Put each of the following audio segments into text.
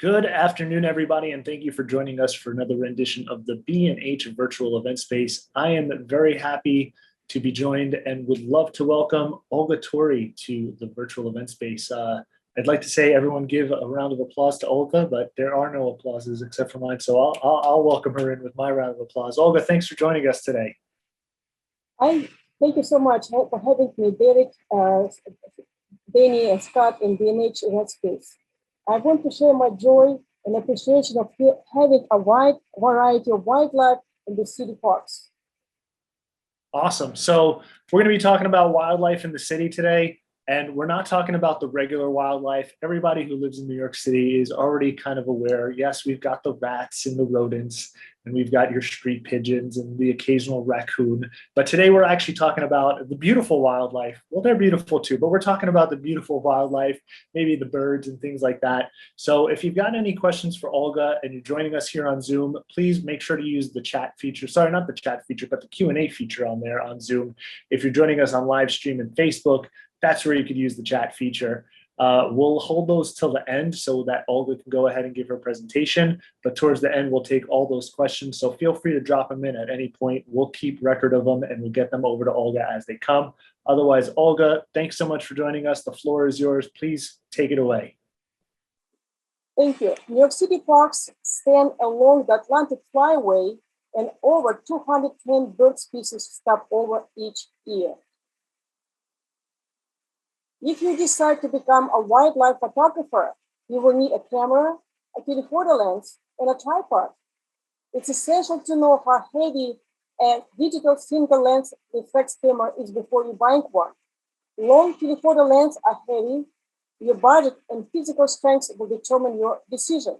Good afternoon, everybody, and thank you for joining us for another rendition of the B&H Virtual Event Space. I am very happy to be joined and would love to welcome Olga Torrey to the Virtual Event Space. I'd like to say everyone give a round of applause to Olga, but there are no applauses except for mine, so I'll welcome her in with my round of applause. Olga, thanks for joining us today. Thank you so much for having me, Derek, Danny, and Scott in B&H Event Space. I want to share my joy and appreciation of having a wide variety of wildlife in the city parks. Awesome. So we're going to be talking about wildlife in the city today, and we're not talking about the regular wildlife. Everybody who lives in New York City is already kind of aware. Yes, we've got the rats and the rodents, and we've got your street pigeons and the occasional raccoon. But today we're actually talking about the beautiful wildlife. Well, they're beautiful too, but we're talking about the beautiful wildlife, maybe the birds and things like that. So if you've got any questions for Olga and you're joining us here on Zoom, please make sure to use the chat feature. Sorry, not the chat feature, but the Q&A feature on there on Zoom. If you're joining us on live stream and Facebook, that's where you could use the chat feature. We'll hold those till the end so that Olga can go ahead and give her presentation. But towards the end, we'll take all those questions. So feel free to drop them in at any point. We'll keep record of them and we'll get them over to Olga as they come. Otherwise, Olga, thanks so much for joining us. The floor is yours. Please take it away. Thank you. New York City parks stand along the Atlantic Flyway, and over 210 bird species stop over each year. If you decide to become a wildlife photographer, you will need a camera, a telephoto lens, and a tripod. It's essential to know how heavy a digital single lens reflex camera is before you buy one. Long telephoto lenses are heavy. Your budget and physical strength will determine your decision.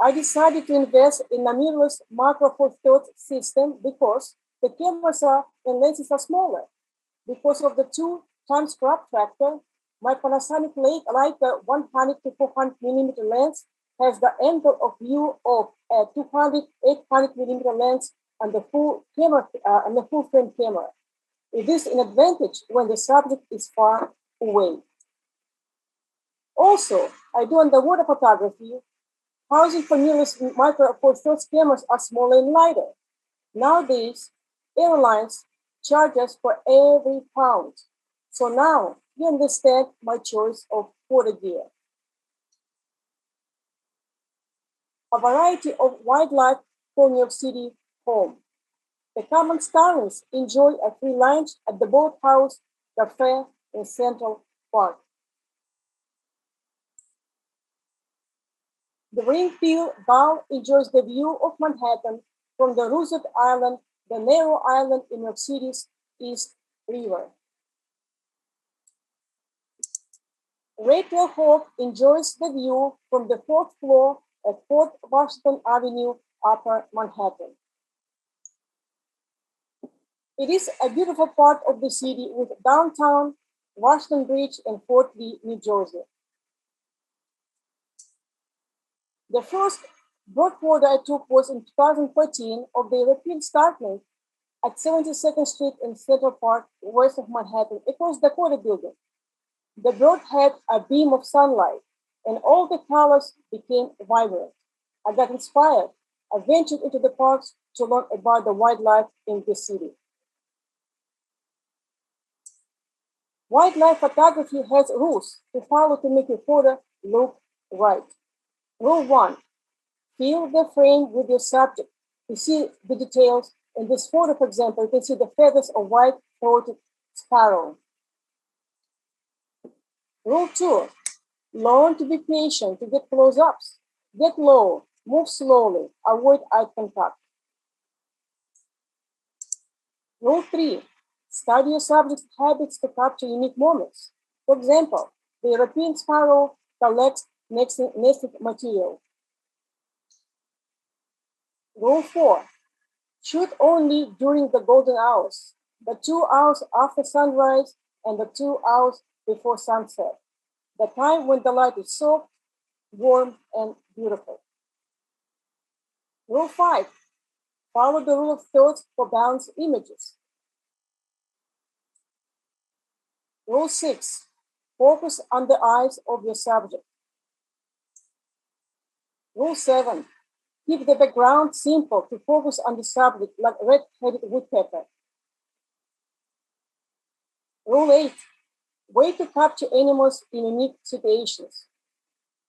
I decided to invest in a mirrorless macro four thirds system because the cameras and lenses are smaller. Because of the 2x crop factor, my Panasonic Leica 100 to 400 millimeter lens has the angle of view of a 200, 800 millimeter lens and the full camera and the full frame camera. It is an advantage when the subject is far away. Also, I do underwater photography. Housing for mirrorless micro four thirds cameras are smaller and lighter. Nowadays, airlines charge us for every pound. So now you understand my choice of photo gear. A variety of wildlife for New York City home. The common starlings enjoy a free lunch at the Boathouse Cafe in Central Park. The ring-tailed gull enjoys the view of Manhattan from the Roosevelt Island, the narrow island in New York City's East River. Red-tailed hawk enjoys the view from the fourth floor at 4th Washington Avenue, Upper Manhattan. It is a beautiful part of the city with downtown, Washington Bridge, and Fort Lee, New Jersey. The first bird photo I took was in 2014 of the European starling at 72nd Street in Central Park, west of Manhattan, across the Dakota building. The bird had a beam of sunlight, and all the colors became vibrant. I got inspired. I ventured into the parks to learn about the wildlife in the city. Wildlife photography has rules to follow to make your photo look right. Rule 1, fill the frame with your subject to see the details. In this photo, for example, you can see the feathers of white-throated sparrow. Rule 2, learn to be patient to get close-ups. Get low, move slowly, avoid eye contact. Rule 3, study your subject's habits to capture unique moments. For example, the European sparrow collects nesting material. Rule 4, shoot only during the golden hours, the 2 hours after sunrise and the 2 hours before sunset, the time when the light is soft, warm, and beautiful. Rule 5, follow the rule of thirds for balanced images. Rule 6, Focus on the eyes of your subject. Rule 7. Keep the background simple to focus on the subject like red-headed woodpecker. Rule 8. Wait to capture animals in unique situations.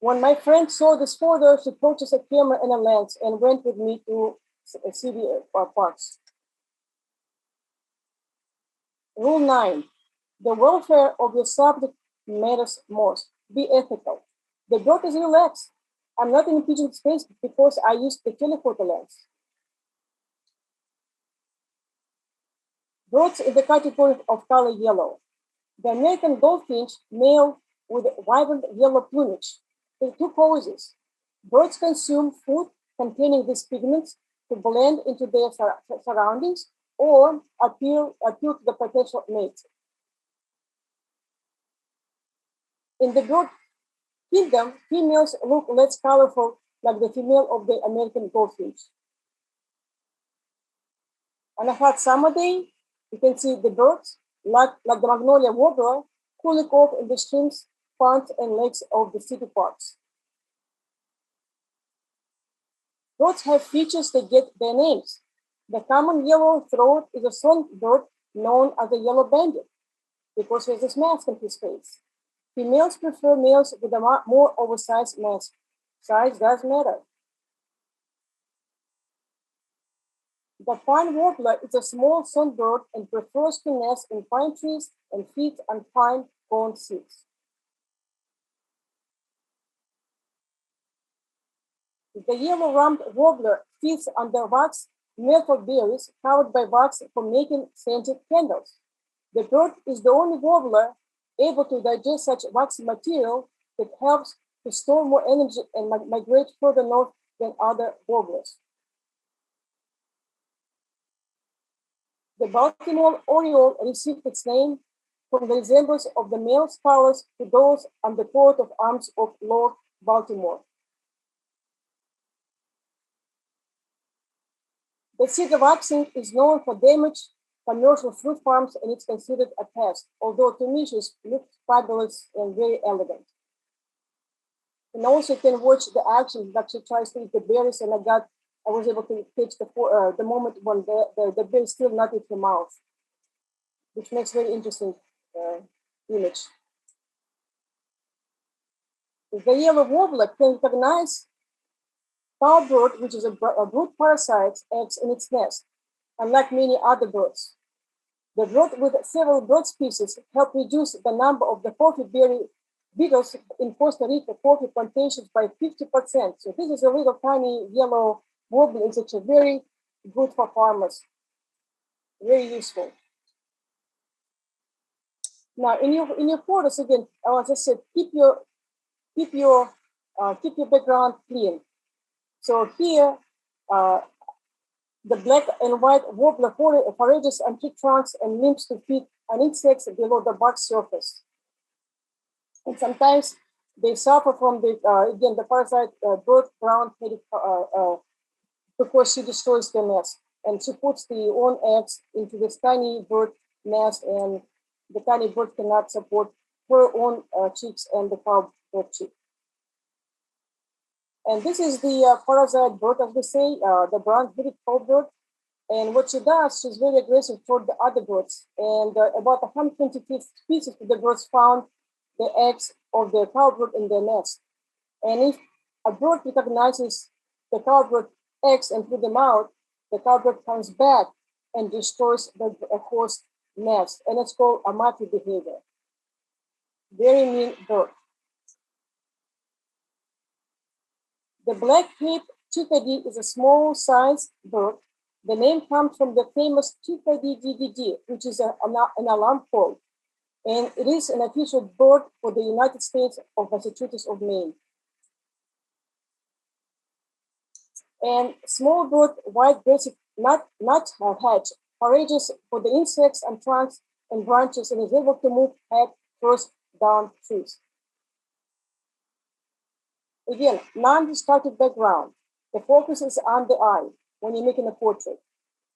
When my friend saw this photo, she purchased a camera and a lens and went with me to city parks. Rule 9. The welfare of your subject matters most. Be ethical. The bird is relaxed. I'm not in pigeon space because I used the telephoto lens. Birds in the category of color yellow. The American goldfinch, male with vibrant yellow plumage. In two poses. Birds consume food containing these pigments to blend into their surroundings or appeal to the potential mate. In the bird kingdom, females look less colorful like the female of the American goldfinch. On a hot summer day, you can see the birds, like the magnolia warbler, cooling off in the streams, ponds, and lakes of the city parks. Birds have features that get their names. The common yellow throat is a songbird known as the yellow bandit because he has this mask on his face. Females prefer males with a more oversized mask. Size does matter. The pine warbler is a small songbird and prefers to nest in pine trees and feeds on pine cone seeds. The yellow-rumped warbler feeds on the wax myrtle berries covered by wax for making scented candles. The bird is the only warbler able to digest such waxy material that helps to store more energy and migrate further north than other warblers. The Baltimore Oriole received its name from the resemblance of the male flowers to those on the coat of arms of Lord Baltimore. The cedar waxing is known for damage commercial fruit farms and it's considered a pest, although to me she looks fabulous and very elegant. And also you can watch the action that she tries to eat the berries and I was able to catch the moment when the berry is still not in her mouth, which makes very interesting image. The yellow warbler can recognize cowbird, which is a brood parasite, eggs in its nest, unlike many other birds. The bird with several bird species help reduce the number of the coffee berry beetles in Costa Rica coffee plantations by 50%. So this is a little tiny yellow warbler. It's actually very good for farmers, very useful. Now, in your photos again, as I said, keep your background clean. So here, the black and white warbler forages on tree trunks and limbs to feed on insects below the bark surface. And sometimes they suffer from the parasite bird brown-headed because she destroys the nest. And she puts the own eggs into this tiny bird nest, and the tiny bird cannot support her own chicks and the cowbird chick. And this is the parasite bird, as we say, the brown-headed cowbird. And what she does, she's very aggressive toward the other birds. And about 120 species of the birds found the eggs of the cowbird in their nest. And if a bird recognizes the cowbird eggs and throws them out, the cowbird comes back and destroys the host nest. And it's called amati behavior. Very mean bird. The black-capped chickadee is a small-sized bird. The name comes from the famous chickadee DVD, which is an alarm call. And it is an official bird for the United States of Massachusetts of Maine. And small bird, white-breasted nuthatch, forages for the insects and trunks and branches and is able to move head first down trees. Again, non-distracted background. The focus is on the eye when you're making a portrait.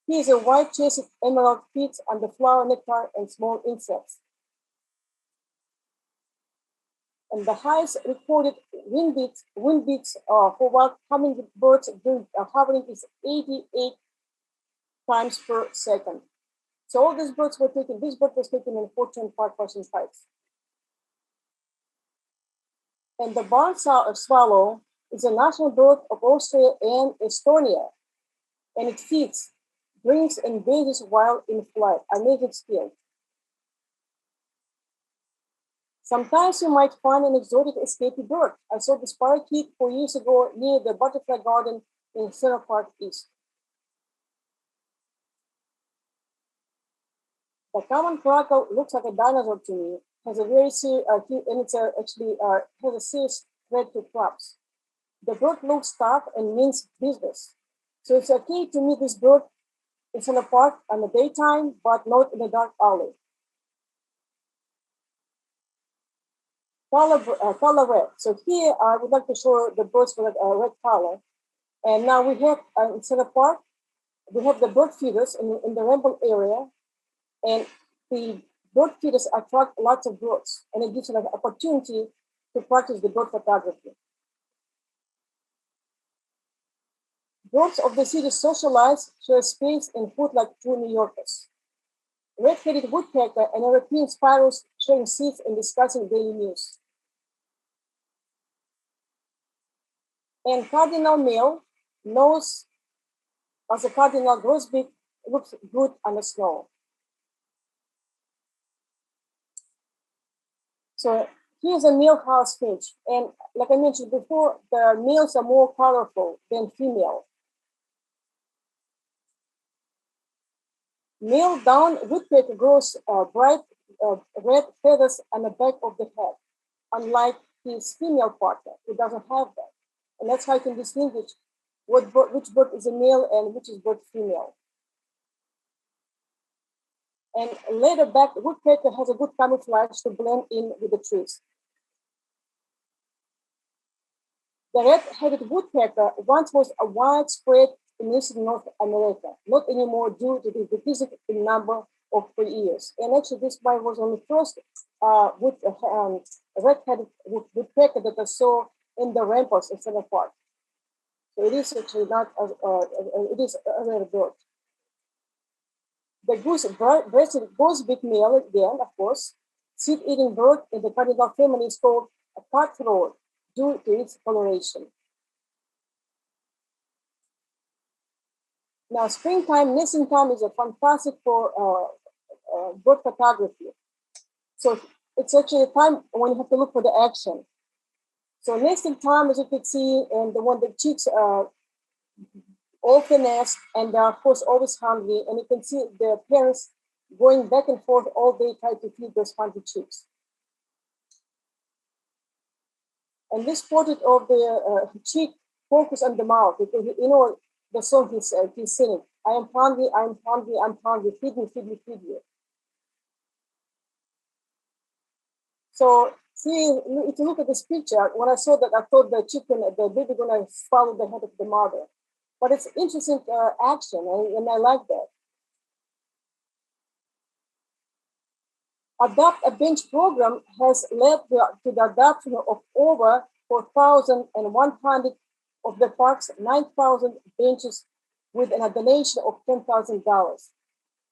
Here is a white-chested emerald feeds on the flower nectar and small insects. And the highest recorded wind beats for wild hummingbirds during hovering is 88 times per second. So all these birds were taken, this bird was taken in 14 Park Parsons Heights. And the barn swallow is a national bird of Austria and Estonia, and it feeds, drinks, and bathes while in flight. Amazing skill. Sometimes you might find an exotic escapee bird. I saw this parakeet 4 years ago near the Butterfly Garden in Central Park East. The common crackle looks like a dinosaur to me. Has a very serious, and it's actually has a serious threat to crops. The bird looks tough and means business. So it's okay to meet this bird in Central Park in the daytime, but not in the dark alley. Color red. So here I would like to show the birds with a red color. And now we have in Central Park, we have the bird feeders in the rainbow area, and the bird feeders attract lots of birds, and it gives you an opportunity to practice the bird photography. Birds of the city socialize, share space, and food like true New Yorkers. Red-headed woodpecker and European sparrows sharing seeds and discussing daily news. And cardinal male knows as a cardinal grosbeak looks good on the snow. So here's a male house finch. And like I mentioned before, the males are more colorful than female. Male down woodpecker grows bright red feathers on the back of the head, unlike his female partner, who doesn't have that. And that's how you can distinguish which bird is a male and which is bird female. And later back, woodpecker has a good camouflage to blend in with the trees. The red-headed woodpecker once was a widespread in eastern North America, not anymore due to the decreasing in number of per years. And actually, this one was on the first red-headed woodpecker that I saw in the ramparts in Central Park. So it is actually not, it is a rare bird. The breasted grosbeak male, again, of course, seed-eating bird in the cardinal family is called a cutthroat due to its coloration. Now, springtime, nesting time is a fantastic for bird photography. So it's actually a time when you have to look for the action. So nesting time, as you can see, and the one the chicks all finesse, and they're of course always hungry, and you can see their parents going back and forth all day trying to feed those hungry chicks. And this portrait of the chick focus on the mouth, because you know the song he's singing. I am hungry, I'm hungry, I'm hungry, feed me, feed me, feed me. So see, if you look at this picture, when I saw that, I thought the baby gonna swallow the head of the mother. But it's interesting action, and I like that. Adopt a Bench program has led to the adoption of over 4,100 of the park's 9,000 benches with an donation of $10,000.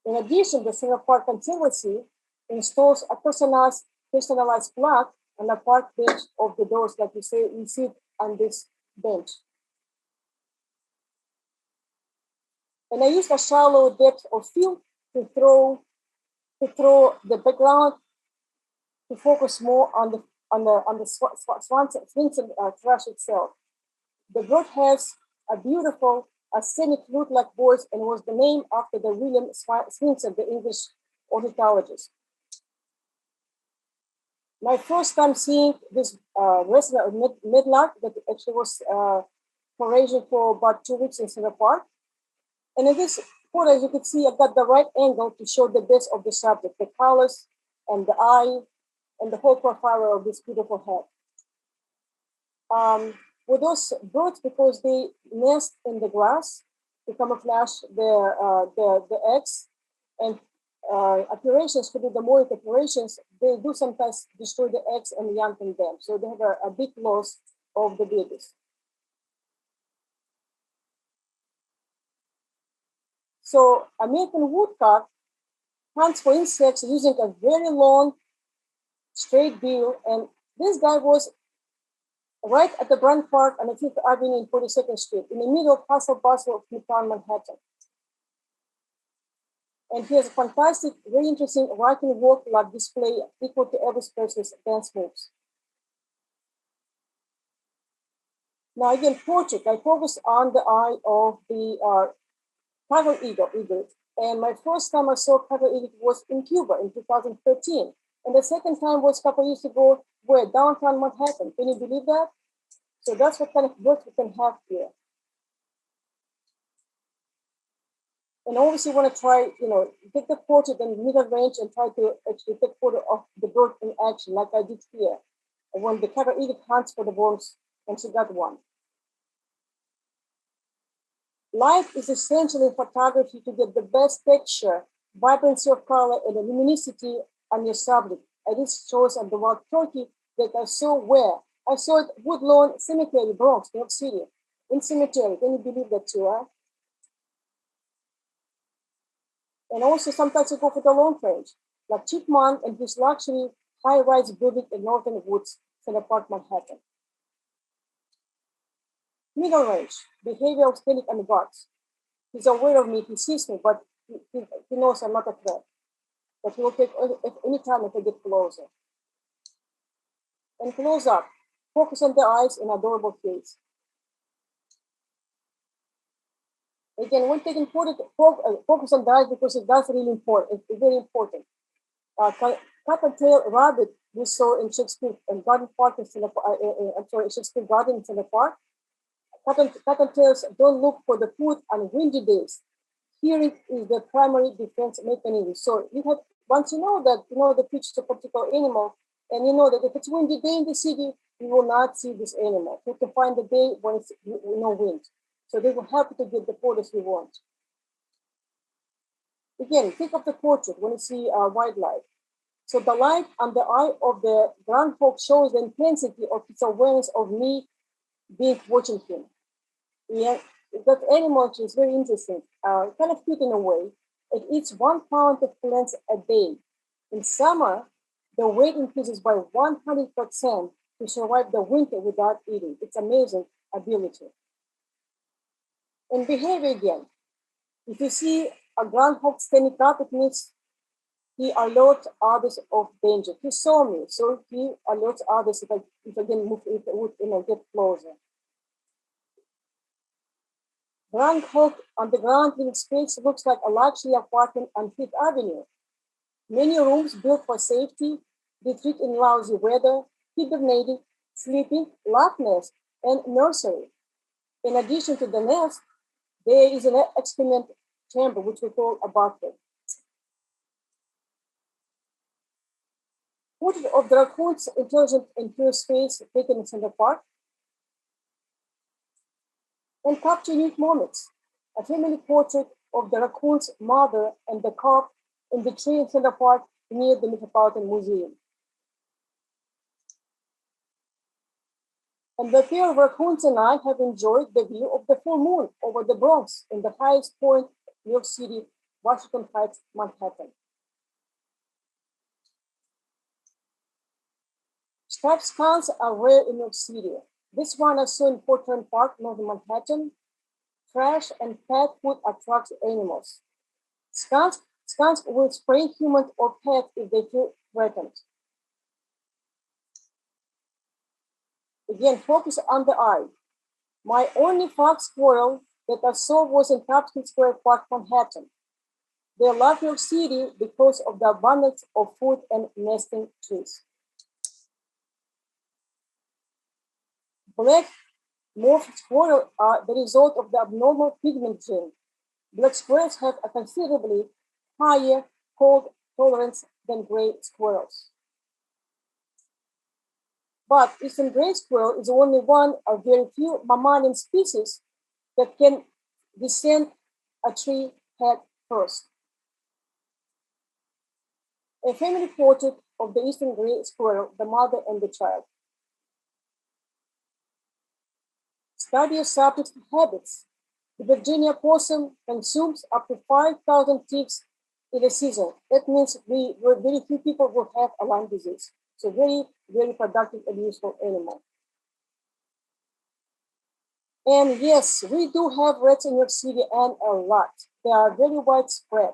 In addition, the Central Park Conservancy installs a personalized plaque on the park bench of the doors, like you say, you sit on this bench. And I used a shallow depth of field to throw the background to focus more on the sphinx thrush itself. The bird has a beautiful scenic flute-like voice and was the name after the William Sphinx, the English ornithologist. My first time seeing this resident of Midlark that actually was foraging for about 2 weeks in Central Park. And in this photo, as you can see, I've got the right angle to show the best of the subject, the colors and the eye and the whole profile of this beautiful head. With those birds, because they nest in the grass to camouflage the eggs, and operations, to do the molting operations, they do sometimes destroy the eggs and young in them. So they have a big loss of the babies. So American woodcock hunts for insects using a very long, straight bill. And this guy was right at the Brand Park on the Fifth Avenue in 42nd Street, in the middle of hustle bustle of Midtown Manhattan. And he has a fantastic, very interesting writing work like display equal to Elvis Presley's dance moves. Now again, portrait, I focus on the eye of the cattle eagle. And my first time I saw cattle eagle was in Cuba in 2013. And the second time was a couple years ago, where downtown Manhattan. Can you believe that? So that's what kind of work we can have here. And obviously you want to try, take the portrait and middle range and try to actually take photo of the bird in action, like I did here. And when the cattle eagle hunts for the worms, and she got one. Light is essential in photography to get the best texture, vibrancy of color, and the luminosity on your subject. And this shows on the wild turkey that I saw where? I saw it Woodlawn Cemetery, Bronx, New York City, in cemetery. Can you believe that too, huh? And also sometimes I go for the long range, like Chipmunk and his luxury high-rise building in Northern Woods, Center Park, Manhattan. Middle range, behavior of Stelik and guards. He's aware of me, he sees me, but he knows I'm not a threat. But he will take any time if I get closer. And close up, focus on the eyes and adorable face. Again, when taking focus on the eyes because that's really important. It's very important. Cottontail rabbit we saw in Shakespeare and Garden Park in Shakespeare Garden in the park. Cottontails don't look for the food on windy days. Hearing is the primary defense mechanism. So you have, once you know that, you know the pitch to a particular animal, and you know that if it's windy day in the city, you will not see this animal. You can find the day when it's no wind. So they will help you to get the photos you want. Again, think of the portrait when you see wildlife. So the light on the eye of the groundhog shows the intensity of its awareness of me being watching him. Yeah, that animal is very interesting, kind of cute in a way. It eats 1 pound of plants a day. In summer, the weight increases by 100% to survive the winter without eating. It's amazing ability. And behavior again. If you see a groundhog standing up, it means he alerts others of danger. He saw me, so he alerts others if I get closer. Groundhog on the ground living space looks like a luxury apartment on Fifth Avenue. Many rooms built for safety, retreat in lousy weather, hibernating, sleeping, lab nest, and nursery. In addition to the nest, there is an excrement chamber, which we call a bathroom. Portrait of the raccoon's intelligent and pure space taken in Center Park. And capture unique moments. A family portrait of the raccoon's mother and the cop in the tree in Center Park near the Metropolitan Museum. And the pair of raccoons and I have enjoyed the view of the full moon over the Bronx in the highest point, New York City, Washington Heights, Manhattan. Striped skunks are rare in New York City. This one I saw in Portland Park, Northern Manhattan. Trash and pet food attracts animals. Skunks will spray humans or pets if they feel threatened. Again, focus on the eye. My only fox squirrel that I saw was in Capitol Square Park, Manhattan. They love New York City because of the abundance of food and nesting trees. Black morphed squirrels are the result of the abnormal pigment gene. Black squirrels have a considerably higher cold tolerance than gray squirrels. But eastern gray squirrel is only one of very few mammalian species that can descend a tree head first. A family portrait of the eastern gray squirrel, the mother and the child. Study of subjects' habits. The Virginia possum consumes up to 5,000 ticks in a season. That means very few people will have a Lyme disease. So very, very productive and useful animal. And yes, we do have rats in New York City and a lot. They are very widespread.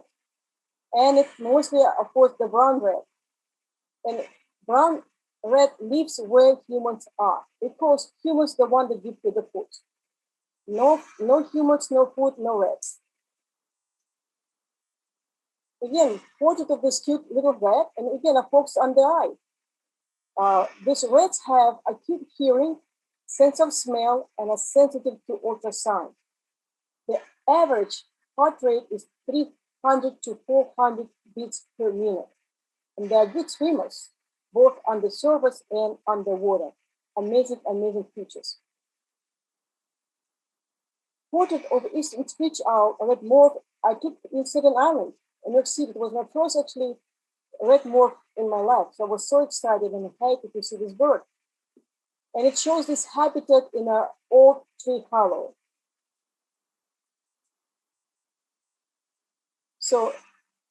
And it's mostly, of course, the brown rat. And brown rat lives where humans are because humans the one that give you the food. No humans, no food, no rats. Again, portrait of this cute little rat, and again, a focus on the eye. These rats have acute hearing, sense of smell, and are sensitive to ultrasound. The average heart rate is 300 to 400 beats per minute. And they are good swimmers, both on the surface and underwater. Amazing, amazing creatures. Portrait of eastern screech owl, red morph, I took in Staten Island, in New York City. It was my first actually red morph in my life. So I was so excited and happy to see this bird. And it shows this habitat in an old tree hollow. So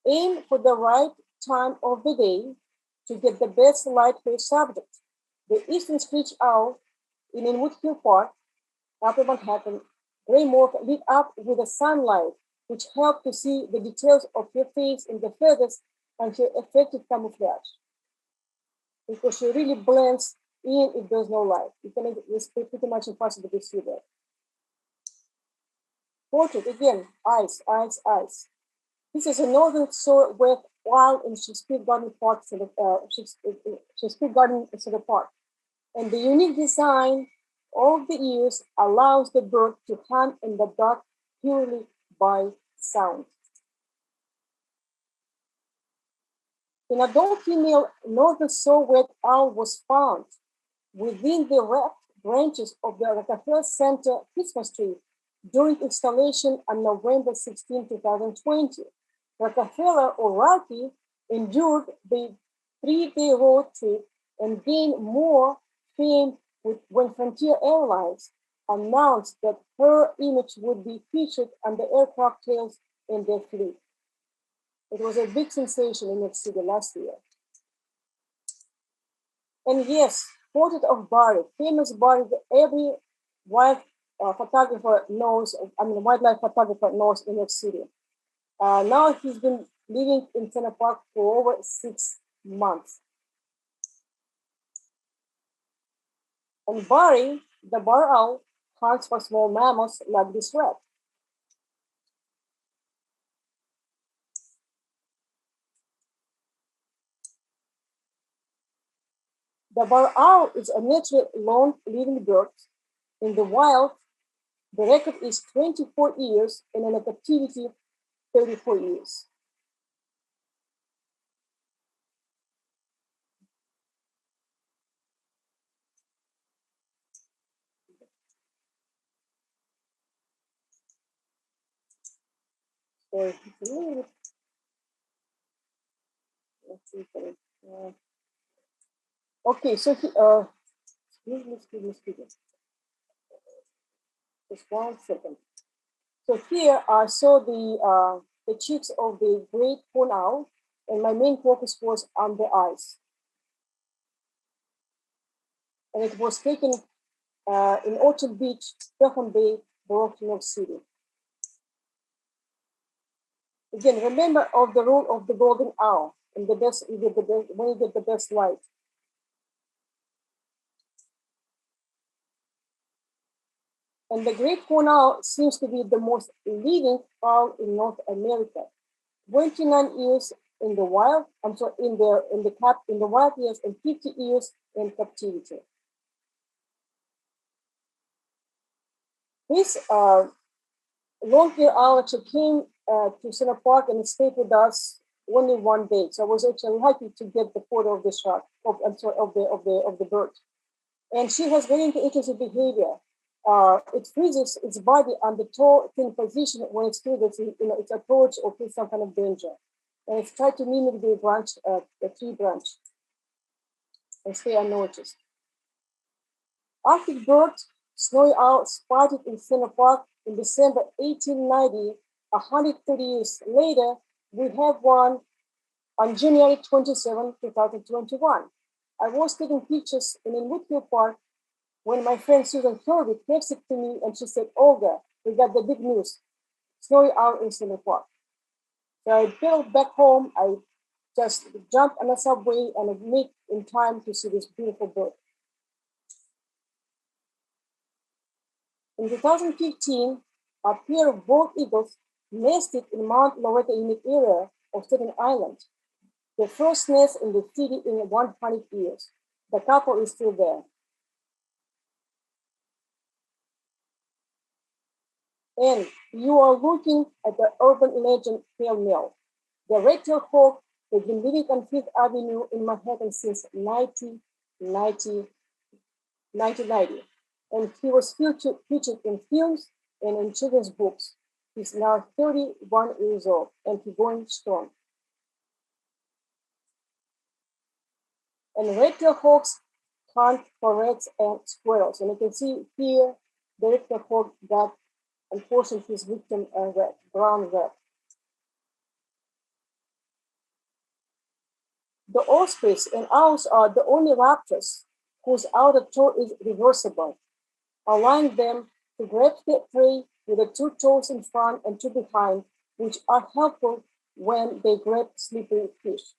aim for the right time of the day to get the best light for your subject. The eastern screech owl in Inwood Hill Park, Upper Manhattan, gray morph lit up with the sunlight, which helped to see the details of her face in the feathers and her effective camouflage. Because she really blends in if there's no light. It's pretty much impossible to see that. Portrait, again, eyes, eyes, eyes. This is a northern soil wet wild in Shakespeare Garden Park, Shakespeare Garden Park. And the unique design of the ears allows the bird to hunt in the dark purely by sound. An adult female northern soil-wet owl was found within the wrapped branches of the Rockefeller Center Christmas tree during installation on November 16, 2020. Rockefeller, or Rocky, endured the 3-day road trip and gained more fame when Frontier Airlines announced that her image would be featured on the aircraft tails in their fleet. It was a big sensation in New York City last year. And yes, portrait of Barry, famous Barry that every wildlife photographer knows in New York City. Now he's been living in Center Park for over 6 months. And Barry, the bar owl, hunts for small mammals like this rat. The bar owl is a natural lone living bird. In the wild, the record is 24 years, and in a captivity, 34 years. So, let's see. Okay, so excuse me. Just 1 second. So here I saw the cheeks of the great horned owl, and my main focus was on the eyes. And it was taken in Orchard Beach, Pelham Bay, Borough, New York City. Again, remember of the rule of the golden owl, and when you get the best light. And the great horned owl seems to be the most leading owl in North America. 29 years in the wild, in the wild years, and 50 years in captivity. This long-eared owl actually came to Center Park and stayed with us only 1 day. So I was actually lucky to get the photo of the shark, of the bird. And she has very interesting behavior. It freezes its body on the tall, thin position when it feels its approach or feels some kind of danger. And it's tried to mimic the tree branch, and stay unnoticed. Arctic bird snowy owl spotted in Center Park in December 1890. 130 years later, we have one on January 27, 2021. I was taking pictures in Woodhill Park when my friend Susan Kirby texted to me and she said, Olga, we got the big news, snowy owl in Center Park. So I built back home. I just jumped on a subway and made in time to see this beautiful bird. In 2015, a pair of bald eagles nested in Mount Loretta Unique area of Staten Island. The first nest in the city in 100 years. The couple is still there. And you are looking at the urban legend Pale Mill. The red-tailed hawk has been living on Fifth Avenue in Manhattan since 1990. And he was featured in films and in children's books. He's now 31 years old and he's going strong. And red-tailed hawks hunt for rats and squirrels. And you can see here, the red-tailed hawk got, unfortunately, his victim, a rat, brown rat. The ospreys and owls are the only raptors whose outer toe is reversible, allowing them to grab their prey with the two toes in front and two behind, which are helpful when they grab slippery fish.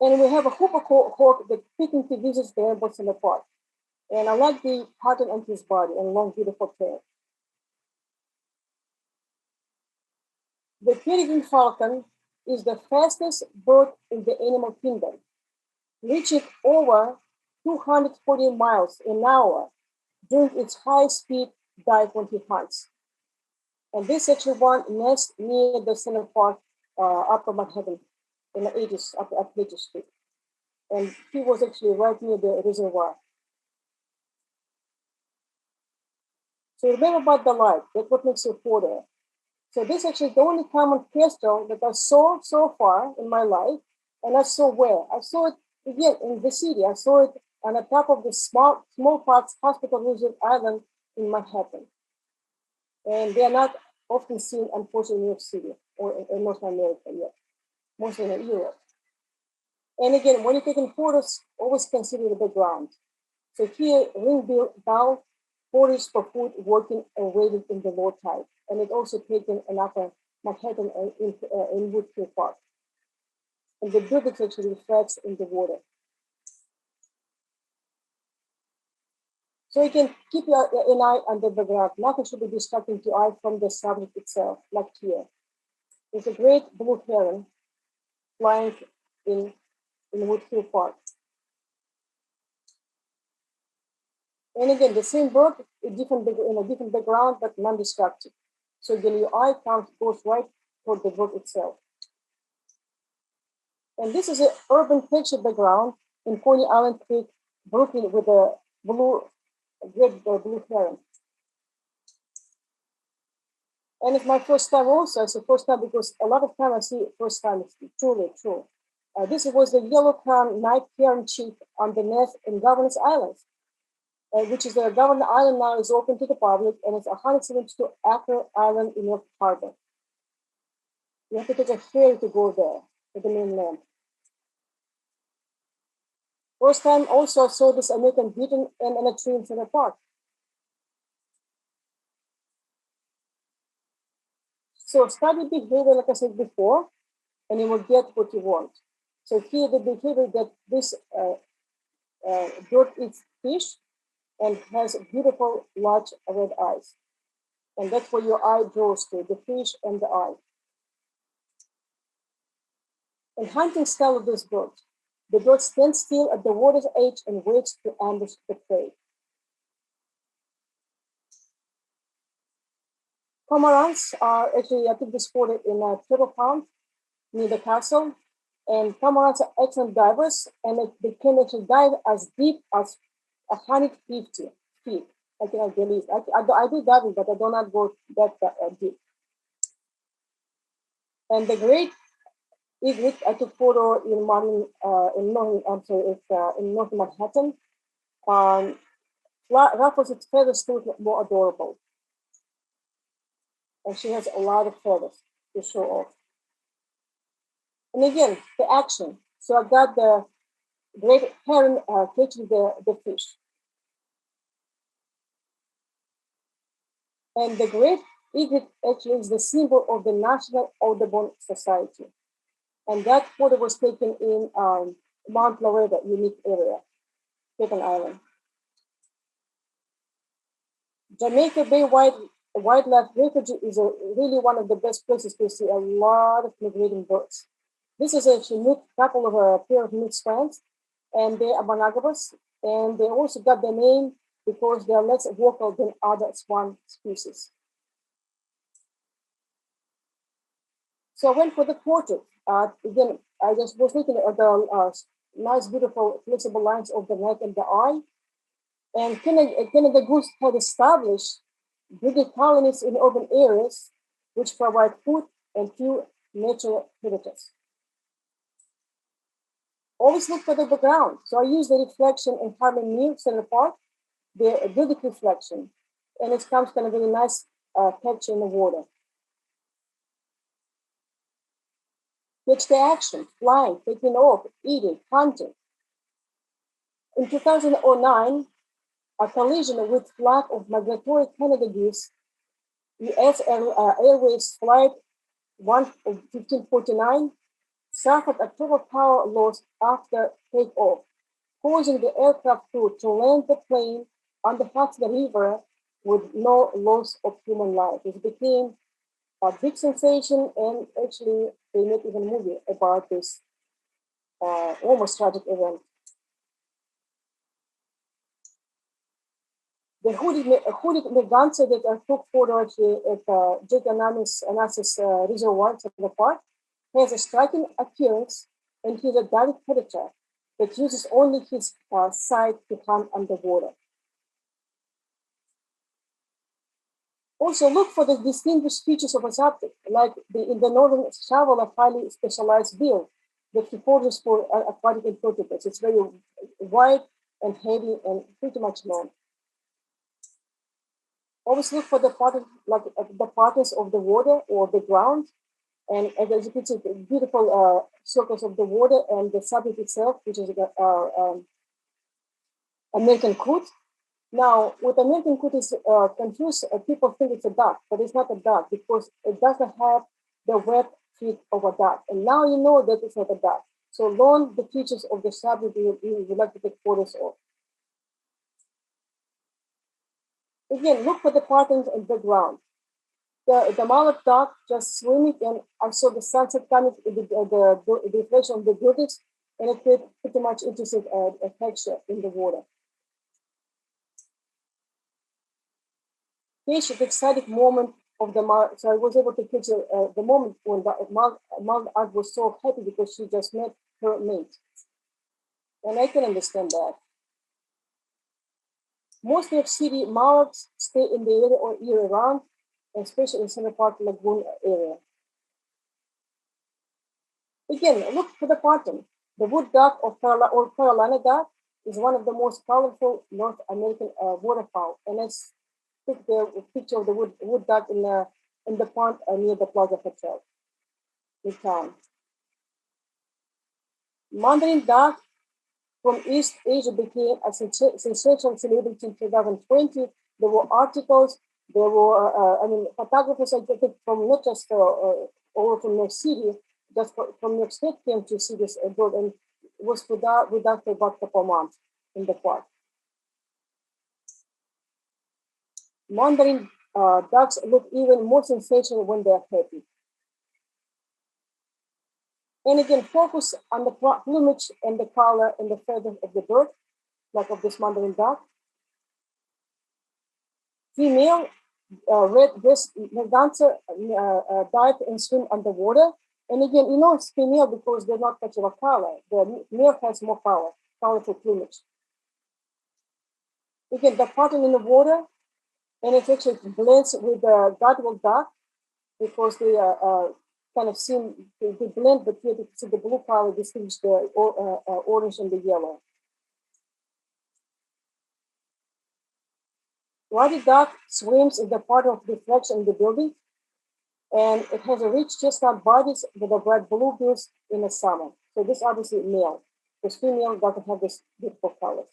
And we have a hooper hawk that frequently visits the airboats in the park. And I like the pattern on his body and long, beautiful tail. The peregrine falcon is the fastest bird in the animal kingdom, reaching over 240 miles an hour during its high-speed dive when he hunts. And this actually one nests near the Center Park, Upper Manhattan, in the 80s, up Pages Street. And he was actually right near the reservoir. So remember about the light, that's what makes you photo. So this is actually the only common kestrel that I saw so far in my life. And I saw where? I saw it again in the city. I saw it on the top of the smallpox hospital Roosevelt Island in Manhattan. And they are not often seen, unfortunately, in New York City or in North America yet, mostly in Europe. And again, when you're taking photos, always consider the background. So here, ring-billed owl foraged for food, working and waiting in the low tide. And it also taken an upper Manhattan in Woodhill Park. And the building actually reflects in the water. So you can keep an eye on the background. Nothing should be distracting to eye from the subject itself, like here. There's a great blue heron flying in Woodhill Park. And again, the same bird in a different background, but non-destructive. So again, your eye goes right toward the bird itself. And this is an urban picture background in Coney Island Creek, Brooklyn, with a great blue heron. And it's my first time also. It's the first time because a lot of time I see it first time. It's truly true. This was the yellow-crowned night heron chief on the nest in Governor's Island, which is the Governor Island now is open to the public, and it's 172 acre island in York Harbor. You have to take a ferry to go there, to the mainland. First time also I saw this American beetle and a tree in Center Park. So study behavior, like I said before, and you will get what you want. So here the behavior that this bird eats fish and has beautiful large red eyes. And that's where your eye draws to, the fish and the eye. And hunting style of this bird. The bird stands still at the water's edge and waits to ambush the prey. Cormorants are actually, I think, spotted in a turtle pond near the castle. And cormorants are excellent divers, and they can actually dive as deep as 150 feet. I cannot believe. I do that, but I do not go that deep. And the great egret, I took photo in in North Manhattan. Um, ruffles its feathers to look more adorable, and she has a lot of feathers to show off. And again, the action. So I got the great heron catching the fish, and the great egret actually is the symbol of the National Audubon Society. And that photo was taken in Mount Loretta, unique area, Staten Island. Jamaica Bay Wildlife Refuge is really one of the best places to see a lot of migrating birds. This is actually a couple of pair of mixed strands, and they are monogamous, and they also got the name because they are less vocal than other swan species. So I went for the portrait. Again, I just was looking at the nice, beautiful, flexible lines of the neck and the eye. And Canada Goose had established breeding colonies in urban areas, which provide food and few natural predators. Always look for the background. So I use the reflection in Harlem Near Center Park, the building reflection, and it comes kind of really nice texture in the water. Catch the action, flying, taking off, eating, hunting. In 2009, a collision with flight of migratory Canada geese, U.S. Airways Flight 1549 suffered a total power loss after takeoff, causing the aircraft crew to land the plane on the Hudson River with no loss of human life. It became a big sensation, and actually they made even a movie about this almost tragic event. The hooded merganser that I took photo at Jake Anasis Reservoir at the park has a striking appearance, and he's a direct predator that uses only his sight to hunt underwater. Also, look for the distinguished features of a subject, like in the northern shovel, a highly specialized bill that he forges for aquatic invertebrates. It's very wide and heavy and pretty much long. Always look for the pattern, like the patterns of the water or the ground, and as you can see, the beautiful circles of the water and the subject itself, which is American coot. Now, with American coot is confused. People think it's a duck, but it's not a duck because it doesn't have the web feet of a duck. And now you know that it's not a duck. So learn the features of the subject you would like to take photos of. Again, look for the patterns in the ground. The mallard duck just swimming, and I saw the sunset coming, the reflection of the buildings, and it created pretty much interesting texture in the water. Catch the exciting moment of the mallard. So I was able to picture the moment when the mallard was so happy because she just met her mate. And I can understand that. Most New York City mallards stay in the area all year round, especially in Center Park Lagoon area. Again, look for the pattern. The wood duck or Carolina duck is one of the most colorful North American waterfowl, and I took the picture of the wood duck in the pond near the Plaza Hotel in town. Mandarin duck from East Asia became a sensational celebrity in 2020. There were articles, there were, photographers I think from not just all from New York City, just from New York State came to see this bird, and it was without for about a couple months in the park. Mandarin ducks look even more sensational when they're happy. And again, focus on the plumage and the color and the feathers of the bird, like of this Mandarin duck. Female red-breast merganser dive and swim underwater. And again, you know it's female because they're not much of a color. The male has more colorful plumage. Again, the pattern in the water, and it actually blends with the Godwell duck because they kind of seem they blend, but here you can see the blue color distinguish the orange and the yellow. Ruddy duck swims in the part of reflection in the building, and it has a rich chestnut bodies with a bright blue bills in the summer. So this obviously male. This female doesn't have this beautiful colors.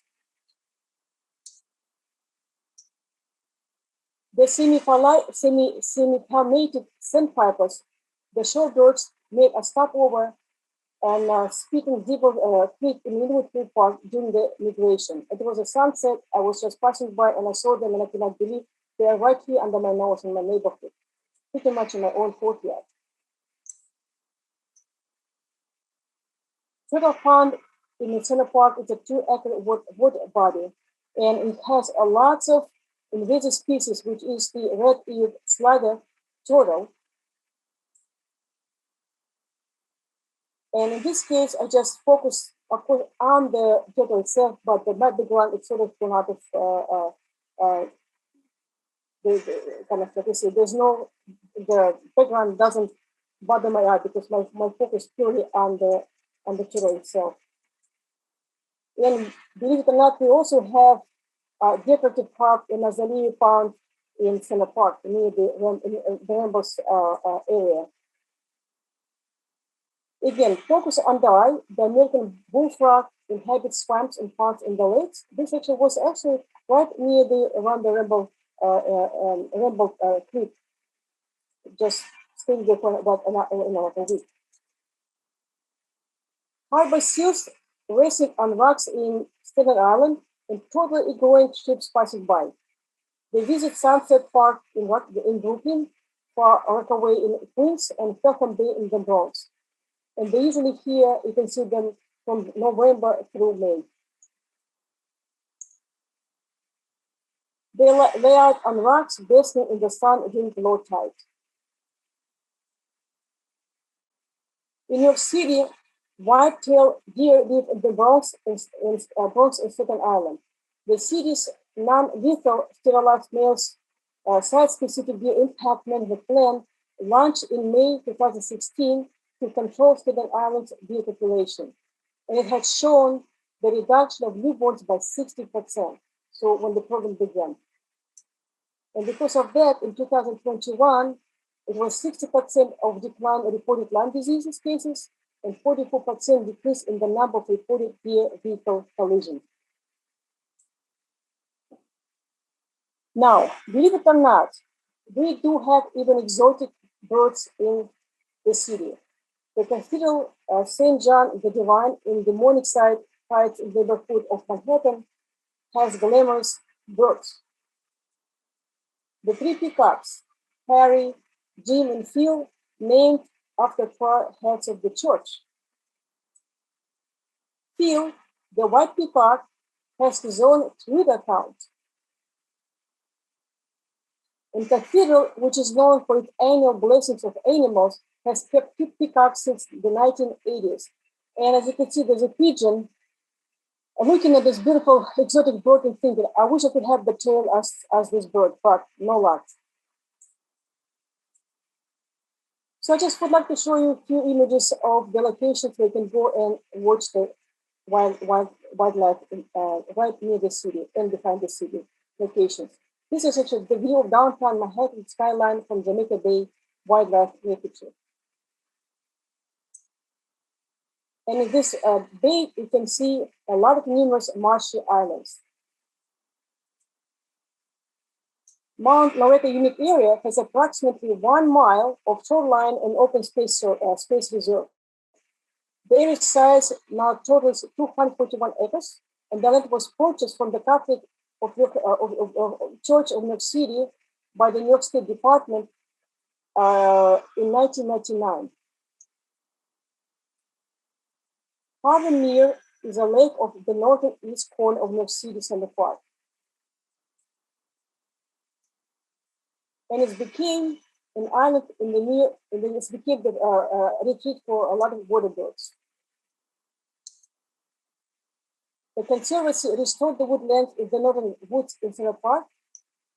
The semi-palmated sandpipers, the shorebirds, made a stopover and speaking deeper creek in Linwood Creek Park during the migration. It was a sunset. I was just passing by and I saw them and I could not believe they are right here under my nose in my neighborhood, pretty much in my own courtyard. Turtle Pond in the center park is a 2-acre wood body, and it has a lots of invasive species, which is the red-eared slider turtle. And in this case, I just focus, of course, on the turtle itself, but the background is sort of came out of the kind of like I say, there's no, the background doesn't bother my eye because my focus purely on the turtle itself. And believe it or not, we also have a decorative park in Azalea Pond in Center Park near the Rambos area. Again, focus on the eye. The American bullfrog inhabits swamps and ponds in the lakes. This actually was actually right near around the Ramble Creek. Just staying there for about a week. Harbor seals racing on rocks in Staten Island and totally ignoring ships passing by. They visit Sunset Park in Brooklyn, Far Rockaway in Queens, and Feltham Bay in the Bronx. And they usually here, you can see them from November through May. They lay out on rocks, basking in the sun during low tide. In New York City, white-tailed deer live in the Bronx and Staten Island. The city's non-lethal sterilized males site-specific deer impact management plan launched in May 2016 to control Staten Island's deer population. And it had shown the reduction of newborns by 60%. So when the program began. And because of that, in 2021, it was 60% of decline in reported Lyme disease cases and 44% decrease in the number of reported deer vehicle collisions. Now, believe it or not, we do have even exotic birds in the city. The Cathedral St. John the Divine in the Morningside Heights neighborhood of Manhattan has glamorous birds. The 3 peacocks, Harry, Jim, and Phil, named after 4 heads of the church. Phil, the white peacock, has his own Twitter account. And Cathedral, which is known for its annual blessings of animals, has kept peacocks since the 1980s. And as you can see, there's a pigeon. I'm looking at this beautiful exotic bird and thinking, I wish I could have the tail as this bird, but no luck. So I just would like to show you a few images of the locations where you can go and watch the wildlife right near the city and behind the city locations. This is actually the view of downtown Manhattan skyline from Jamaica Bay Wildlife Refuge. And in this bay, you can see a lot of numerous marshy islands. Mount Loretta Unique Area has approximately 1 mile of shoreline and open space reserve. The area size now totals 241 acres, and the land was purchased from the Catholic Church of New York City by the New York State Department in 1999. Harbor Mere is a lake of the northern east corner of New York City Center Park. And it became an island in the near, and then it became the retreat for a lot of water birds. The Conservancy restored the woodland in the northern woods in Central Park,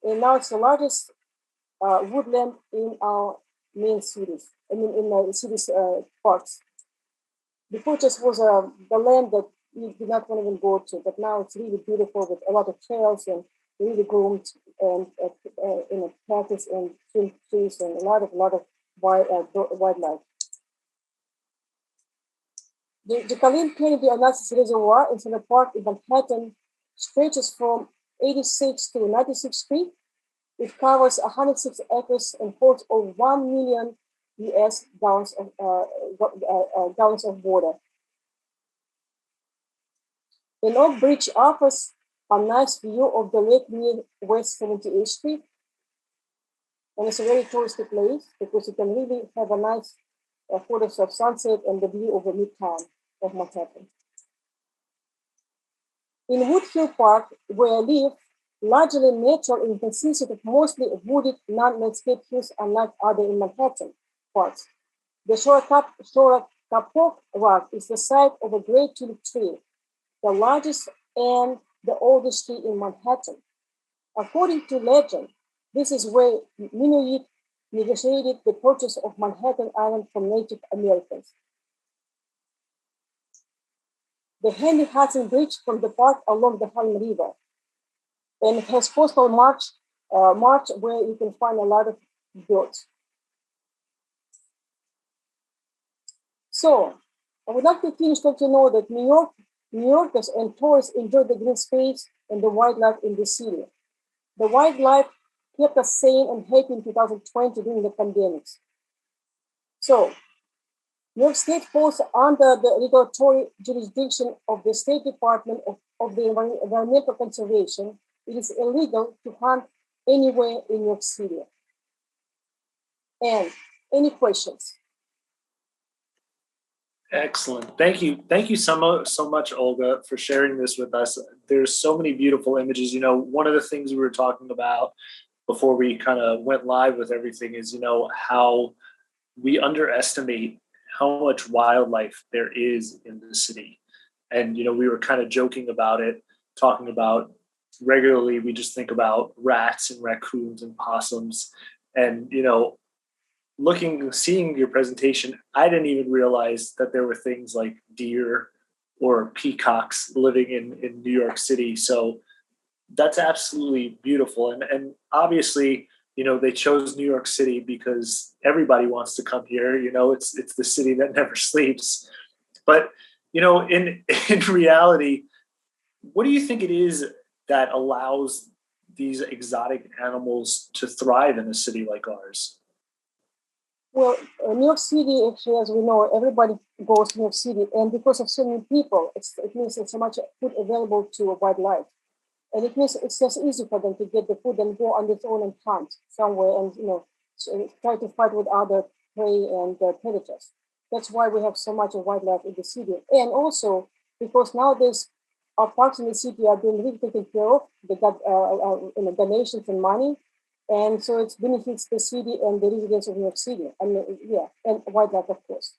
and now it's the largest woodland in our main cities. I mean, in the cities parks. Before it just was the land that you did not want to even go to, but now it's really beautiful with a lot of trails and really groomed and cactus and trees and a lot of wildlife. The Colleen Kennedy Analysis Reservoir in Central Park in Manhattan stretches from 86 to 96th Street. It covers 106 acres and holds over 1 million US gallons of water. The North Bridge offers a nice view of the lake near West 78th Street. And it's a very touristy place because you can really have a nice photos of sunset and the view of the midtown of Manhattan. In Wood Hill Park, where I live, largely natural and consists of mostly wooded non-landscape hills unlike other in Manhattan parks. The Shorakapo Rock is the site of a great tulip tree, the largest and the oldest tree in Manhattan. According to legend, this is where Minoid negotiated the purchase of Manhattan Island from Native Americans. The Henry Hudson Bridge from the park along the Harlem River, and it has coastal march where you can find a lot of birds. So I would like to finish to know that New Yorkers and tourists enjoy the green space and the wildlife in the city. The wildlife kept us sane and happy in 2020 during the pandemics. So New York State falls under the regulatory jurisdiction of the State Department of the Environmental Conservation. It is illegal to hunt anywhere in New York City. And any questions? Excellent. Thank you. Thank you so much, Olga, for sharing this with us. There's so many beautiful images. You know, one of the things we were talking about before we kind of went live with everything is, you know, how we underestimate how much wildlife there is in the city. And, you know, we were kind of joking about it, talking about regularly, we just think about rats and raccoons and possums. And, you know, seeing your presentation, I didn't even realize that there were things like deer or peacocks living in New York City. So that's absolutely beautiful. And obviously, you know, they chose New York City because everybody wants to come here. You know, it's the city that never sleeps. But, you know, in reality, what do you think it is that allows these exotic animals to thrive in a city like ours? Well, New York City, actually, as we know, everybody goes to New York City. And because of so many people, it means there's so much food available to wildlife. And it means it's just easy for them to get the food and go on their own and hunt somewhere and, you know, try to fight with other prey and predators. That's why we have so much of wildlife in the city. And also because nowadays our parks in the city are being really taken care of. They got donations and money. And so it benefits the city and the residents of New York City. And and wildlife, of course.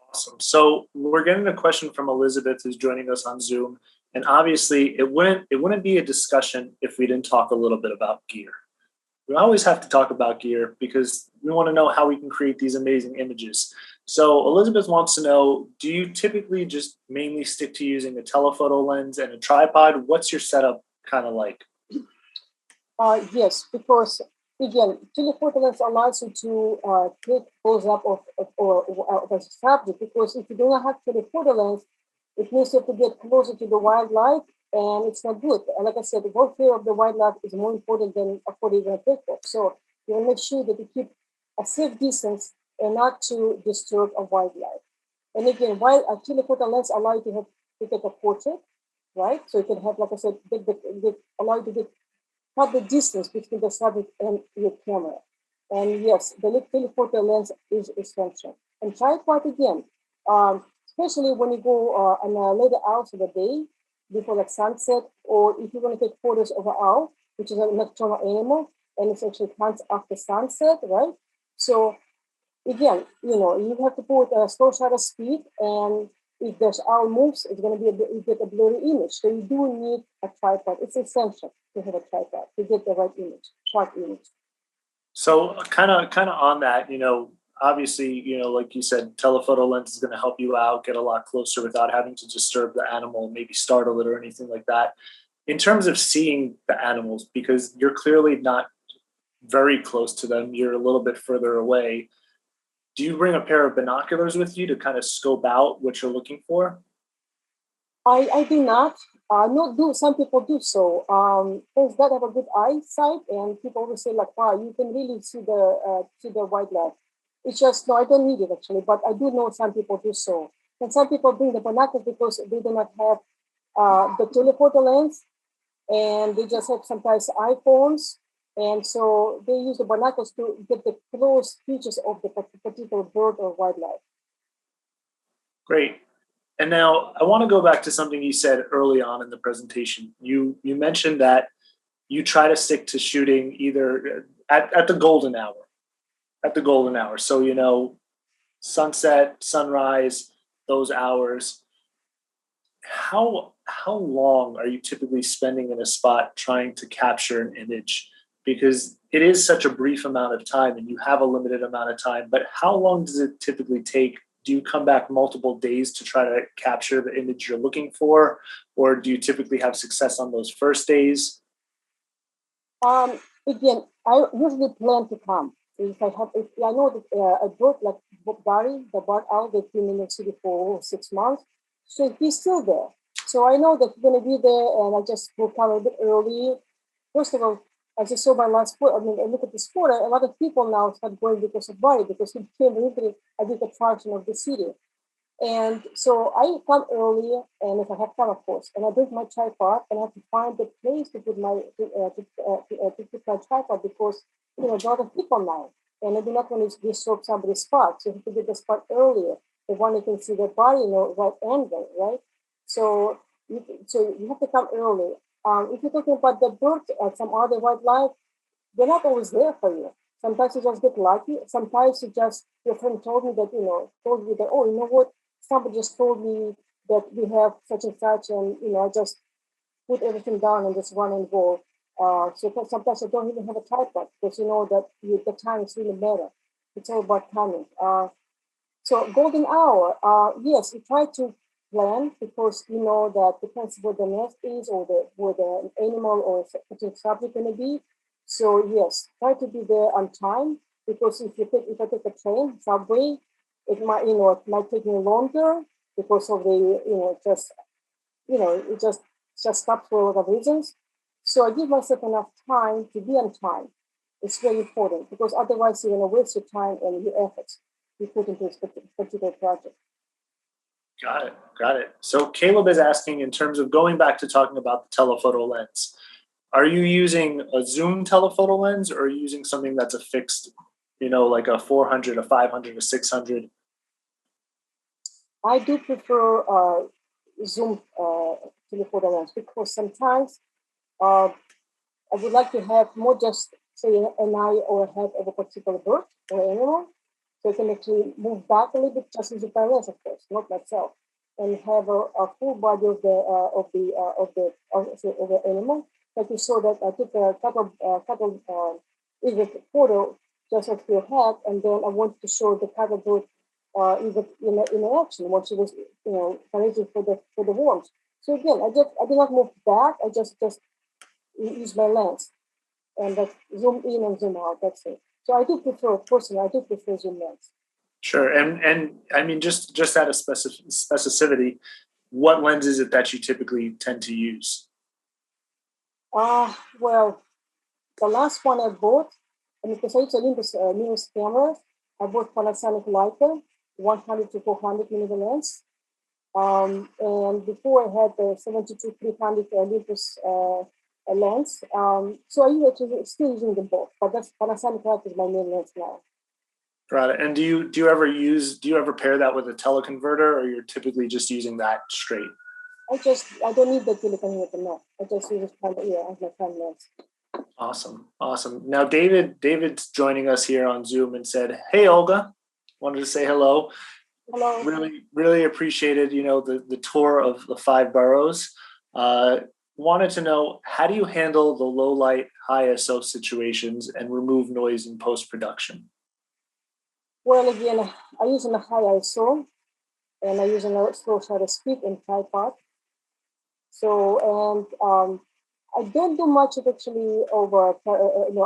Awesome. So we're getting a question from Elizabeth, who's joining us on Zoom. And obviously, it wouldn't be a discussion if we didn't talk a little bit about gear. We always have to talk about gear because we want to know how we can create these amazing images. So Elizabeth wants to know, do you typically just mainly stick to using a telephoto lens and a tripod? What's your setup kind of like? Yes, because again, telephoto lens allows you to take close-up of a subject, because if you do not have telephoto lens, it means you have to get closer to the wildlife, and it's not good. And like I said, the welfare of the wildlife is more important than a photo you're going to take of. So you want to make sure that you keep a safe distance and not to disturb a wildlife. And again, while a telephoto lens allows you to take a portrait, right? So you can have, like I said, allow you to cut the distance between the subject and your camera. And yes, the telephoto lens is essential. And tripod again, especially when you go on later hours of the day, before like sunset, or if you're going to take photos of an owl, which is a nocturnal animal, and it's actually hunts after sunset, right? So again, you know, you have to put a slow shutter speed, and if the owl moves, it's going to be you get a blurry image. So you do need a tripod. It's essential to have a tripod to get the right image, sharp image. So kind of on that, obviously, like you said, telephoto lens is going to help you out, get a lot closer without having to disturb the animal, maybe startle it or anything like that. In terms of seeing the animals, because you're clearly not very close to them, you're a little bit further away. Do you bring a pair of binoculars with you to kind of scope out what you're looking for? I do not. No, do some people do so. Those that have a good eyesight, and people always say like, "Wow, you can really see the wildlife." It's just no, I don't need it actually, but I do know some people do so, and some people bring the binoculars because they do not have the telephoto lens, and they just have sometimes iPhones, and so they use the binoculars to get the close features of the particular bird or wildlife. Great. And now I want to go back to something you said early on in the presentation. You mentioned that you try to stick to shooting either at the golden hour, at the golden hour. So, sunset, sunrise, those hours. How long are you typically spending in a spot trying to capture an image? Because it is such a brief amount of time and you have a limited amount of time, but how long does it typically take? Do you come back multiple days to try to capture the image you're looking for? Or do you typically have success on those first days? Again, I usually plan to come. If I know that a bird like Barry, the barred owl, they've been in the city for 6 months, so he's still there. So I know that he's going to be there, and I just will come a bit early. First of all, as you saw my last photo, I mean, I look at this photo, a lot of people now start going because of Barry, because he became really a big attraction of the city. And so I come early, and if I have time, of course, and I bring my tripod, and I have to find the place to put to put my tripod because there are a lot of people now, and I do not want to disturb somebody's spot. So you have to get the spot earlier, the one you can see the body, right angle, right? So you have to come early. If you're talking about the bird or some other wildlife, they're not always there for you. Sometimes you just get lucky. Sometimes your friend told me that, told you that, oh, you know what? Somebody just told me that we have such and such, and, I just put everything down and just run and go. So sometimes I don't even have a tripod because you know that the time is really matter. It's all about timing. So golden hour, yes, we try to plan because you know that depends where the nest is or where the animal or particular subject going to be. So yes, try to be there on time because if I take a train, subway, it might take me longer because of the it just stops for a lot of reasons. So I give myself enough time to be on time. It's very important because otherwise you're going to waste your time and your efforts you put into this particular project. Got it. Got it. So Caleb is asking, in terms of going back to talking about the telephoto lens, are you using a zoom telephoto lens or are you using something that's a fixed, like a 400, a 500, a 600? I do prefer zoom telephoto lens because sometimes I would like to have more just say an eye or a head of a particular bird or animal. So I can actually move back a little bit just using my lens, of course, not myself, and have a full body of the animal. Like you saw that I took a couple either photo just of your head, and then I wanted to show the cattle bird even in action when she was arranging for the worms. So again, I did not move back. I just use my lens and that zoom in and zoom out. That's it. So I do prefer personally. I do prefer zoom lens. Sure. And I mean, just out of specificity, what lens is it that you typically tend to use? Well, the last one I bought, and because I use Olympus newest cameras, I bought Panasonic Leica 100 to 400 millimeter lens. And before I had the 72 300 Olympus lens. So I actually still using them both, but that's Panasonic Leica is my main lens now. Got it. And do you ever pair that with a teleconverter, or you're typically just using that straight? I don't need the teleconverter now. I just use it as my phone lens. Awesome. Now David's joining us here on Zoom and said, "Hey Olga, wanted to say hello." Hello. Really appreciated, the tour of the five boroughs. Uh, Wanted to know, how do you handle the low light, high ISO situations and remove noise in post production? Well, again, I use a high ISO and I use a slow shutter speed and tripod. So, and I don't do much of actually over,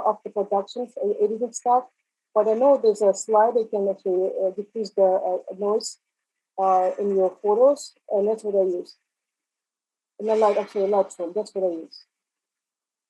after productions, editing stuff, but I know there's a slide that can actually decrease the noise in your photos, and that's what I use. And I like actually Lightroom, that's what I use.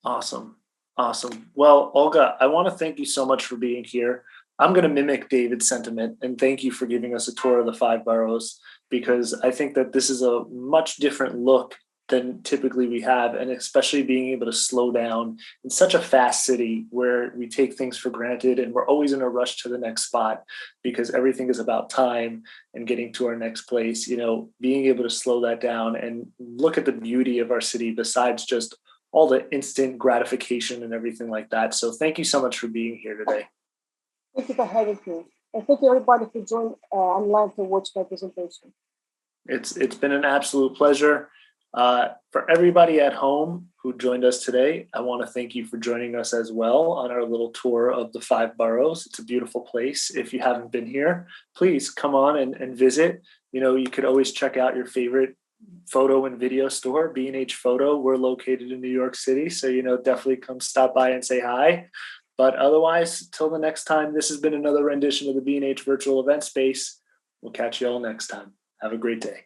Awesome. Awesome. Well, Olga, I want to thank you so much for being here. I'm going to mimic David's sentiment and thank you for giving us a tour of the five boroughs, because I think that this is a much different look than typically we have. And especially being able to slow down in such a fast city where we take things for granted and we're always in a rush to the next spot because everything is about time and getting to our next place. Being able to slow that down and look at the beauty of our city besides just all the instant gratification and everything like that. So thank you so much for being here today. Thank you for having me. And thank you everybody who joined online to watch my presentation. It's been an absolute pleasure. For everybody at home who joined us today, I want to thank you for joining us as well on our little tour of the five boroughs. It's a beautiful place. If you haven't been here, please come on and visit. You could always check out your favorite photo and video store, B&H Photo. We're located in New York City, so definitely come stop by and say hi. But otherwise, till the next time, this has been another rendition of the B&H virtual event space. We'll catch you all next time. Have a great day.